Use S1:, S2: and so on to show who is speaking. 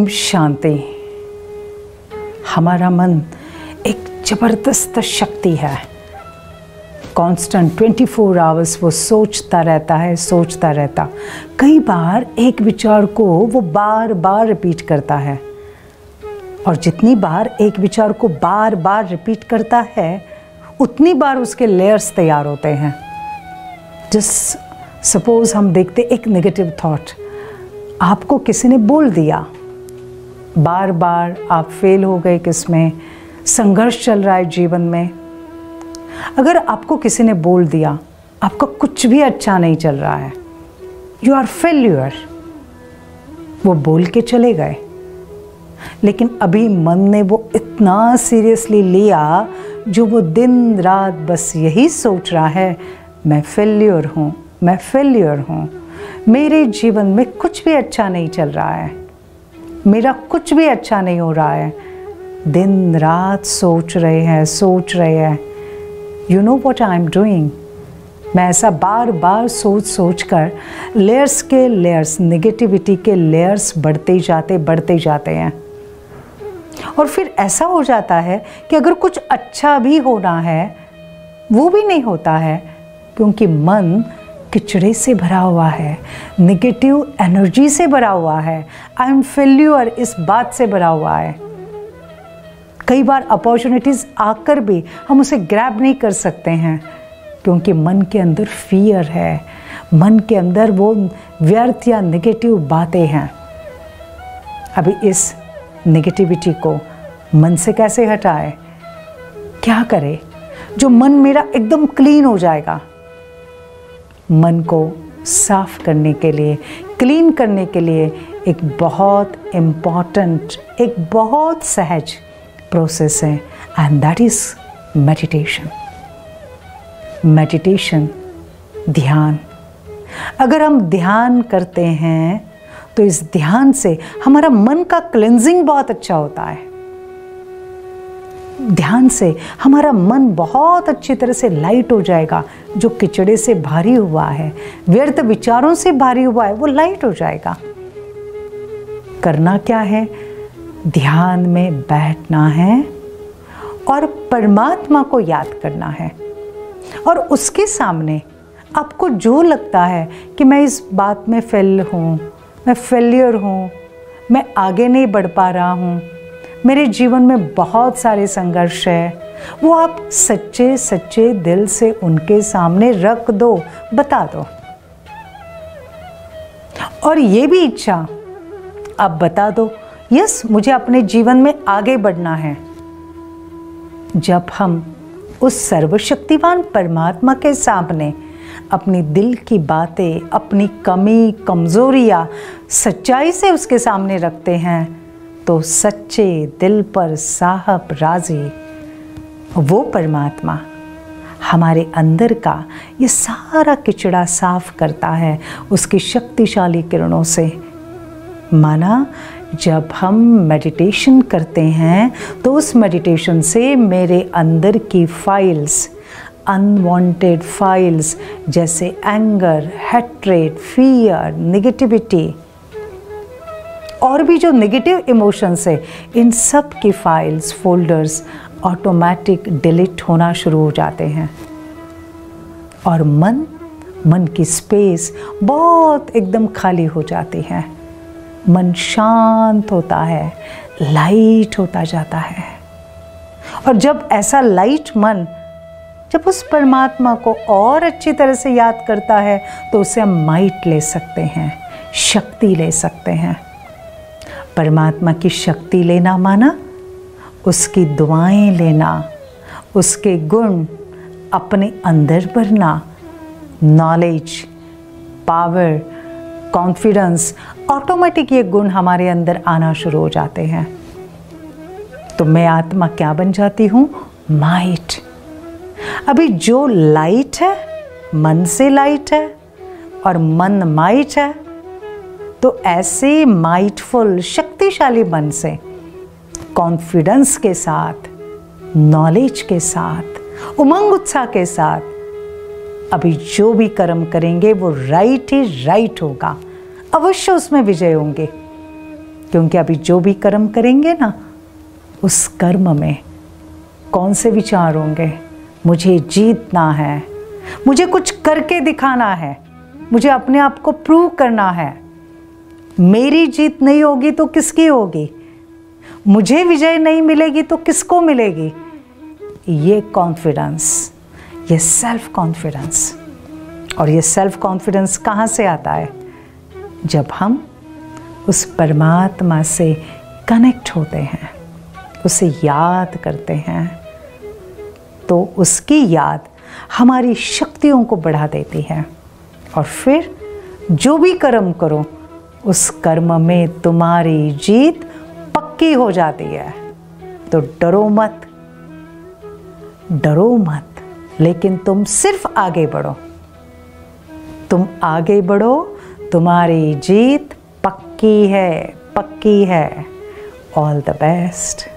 S1: ओम शांति। हमारा मन एक जबरदस्त शक्ति है। कांस्टेंट 24 आवर्स वो सोचता रहता। कई बार एक विचार को वो बार बार रिपीट करता है, और जितनी बार एक विचार को बार बार रिपीट करता है उतनी बार उसके लेयर्स तैयार होते हैं। जस्ट सपोज हम देखते एक नेगेटिव थॉट आपको किसी ने बोल दिया, बार बार आप फेल हो गए, किसमें संघर्ष चल रहा है जीवन में। अगर आपको किसी ने बोल दिया आपका कुछ भी अच्छा नहीं चल रहा है, यू आर फेल्यूर, वो बोल के चले गए, लेकिन अभी मन ने वो इतना सीरियसली लिया जो वो दिन रात बस यही सोच रहा है, मैं फेल्यूर हूँ, मैं फेल्यूर हूँ, मेरे जीवन में कुछ भी अच्छा नहीं चल रहा है, मेरा कुछ भी अच्छा नहीं हो रहा है। दिन रात सोच रहे हैं। You know what I am doing. मैं ऐसा बार बार सोच कर लेयर्स के लेयर्स, नेगेटिविटी के लेयर्स बढ़ते जाते हैं। और फिर ऐसा हो जाता है कि अगर कुछ अच्छा भी होना है वो भी नहीं होता है, क्योंकि मन किचड़े से भरा हुआ है, नेगेटिव एनर्जी से भरा हुआ है, आई एम फेल्यूर इस बात से भरा हुआ है। कई बार अपॉर्चुनिटीज़ आकर भी हम उसे ग्रैब नहीं कर सकते हैं, क्योंकि मन के अंदर फियर है, मन के अंदर वो व्यर्थ या नेगेटिव बातें हैं। अभी इस नेगेटिविटी को मन से कैसे हटाए, क्या करे जो मन मेरा एकदम क्लीन हो जाएगा। मन को साफ करने के लिए, क्लीन करने के लिए एक बहुत इम्पॉर्टेंट, एक बहुत सहज प्रोसेस है, and that is meditation. Meditation, ध्यान। अगर हम ध्यान करते हैं तो इस ध्यान से हमारा मन का क्लेंजिंग बहुत अच्छा होता है। ध्यान से हमारा मन बहुत अच्छी तरह से लाइट हो जाएगा। जो किचड़े से भारी हुआ है, व्यर्थ विचारों से भारी हुआ है, वो लाइट हो जाएगा। करना क्या है? ध्यान में बैठना है और परमात्मा को याद करना है, और उसके सामने आपको जो लगता है कि मैं इस बात में फेल हूँ, मैं फेल्यूर हूँ, मैं आगे नहीं बढ़ पा रहा हूँ, मेरे जीवन में बहुत सारे संघर्ष है, वो आप सच्चे सच्चे दिल से उनके सामने रख दो, बता दो। और ये भी इच्छा आप बता दो, यस मुझे अपने जीवन में आगे बढ़ना है। जब हम उस सर्वशक्तिवान परमात्मा के सामने अपनी दिल की बातें, अपनी कमी कमजोरियां सच्चाई से उसके सामने रखते हैं, तो सच्चे दिल पर साहब राजी वो परमात्मा हमारे अंदर का ये सारा किचड़ा साफ करता है उसकी शक्तिशाली किरणों से। माना जब हम मेडिटेशन करते हैं तो उस मेडिटेशन से मेरे अंदर की फाइल्स, अनवांटेड फाइल्स जैसे एंगर, हेट्रेड, फियर, नेगेटिविटी और भी जो नेगेटिव इमोशंस है, इन सब की फाइल्स, फोल्डर्स ऑटोमेटिक डिलीट होना शुरू हो जाते हैं, और मन की स्पेस बहुत एकदम खाली हो जाती है। मन शांत होता है, लाइट होता जाता है। और जब ऐसा लाइट मन जब उस परमात्मा को और अच्छी तरह से याद करता है तो उसे हम माइट ले सकते हैं, शक्ति ले सकते हैं। परमात्मा की शक्ति लेना माना उसकी दुआएं लेना, उसके गुण अपने अंदर भरना, नॉलेज, पावर, कॉन्फिडेंस, ऑटोमेटिक ये गुण हमारे अंदर आना शुरू हो जाते हैं। तो मैं आत्मा क्या बन जाती हूँ? माइट। अभी जो लाइट है, मन से लाइट है और मन माइट है, तो ऐसे माइटफुल शक्तिशाली मन से, कॉन्फिडेंस के साथ, नॉलेज के साथ, उमंग उत्साह के साथ अभी जो भी कर्म करेंगे वो राइट ही राइट होगा, अवश्य उसमें विजय होंगे। क्योंकि अभी जो भी कर्म करेंगे ना, उस कर्म में कौन से विचार होंगे? मुझे जीतना है, मुझे कुछ करके दिखाना है, मुझे अपने आप को प्रूव करना है। मेरी जीत नहीं होगी तो किसकी होगी? मुझे विजय नहीं मिलेगी तो किसको मिलेगी? ये कॉन्फिडेंस, ये सेल्फ कॉन्फिडेंस। और ये सेल्फ कॉन्फिडेंस कहाँ से आता है? जब हम उस परमात्मा से कनेक्ट होते हैं, उसे याद करते हैं, तो उसकी याद हमारी शक्तियों को बढ़ा देती है। और फिर जो भी कर्म करो, उस कर्म में तुम्हारी जीत पक्की हो जाती है। तो डरो मत, डरो मत, लेकिन तुम सिर्फ आगे बढ़ो। तुम आगे बढ़ो, तुम्हारी जीत पक्की है, पक्की है। All the best.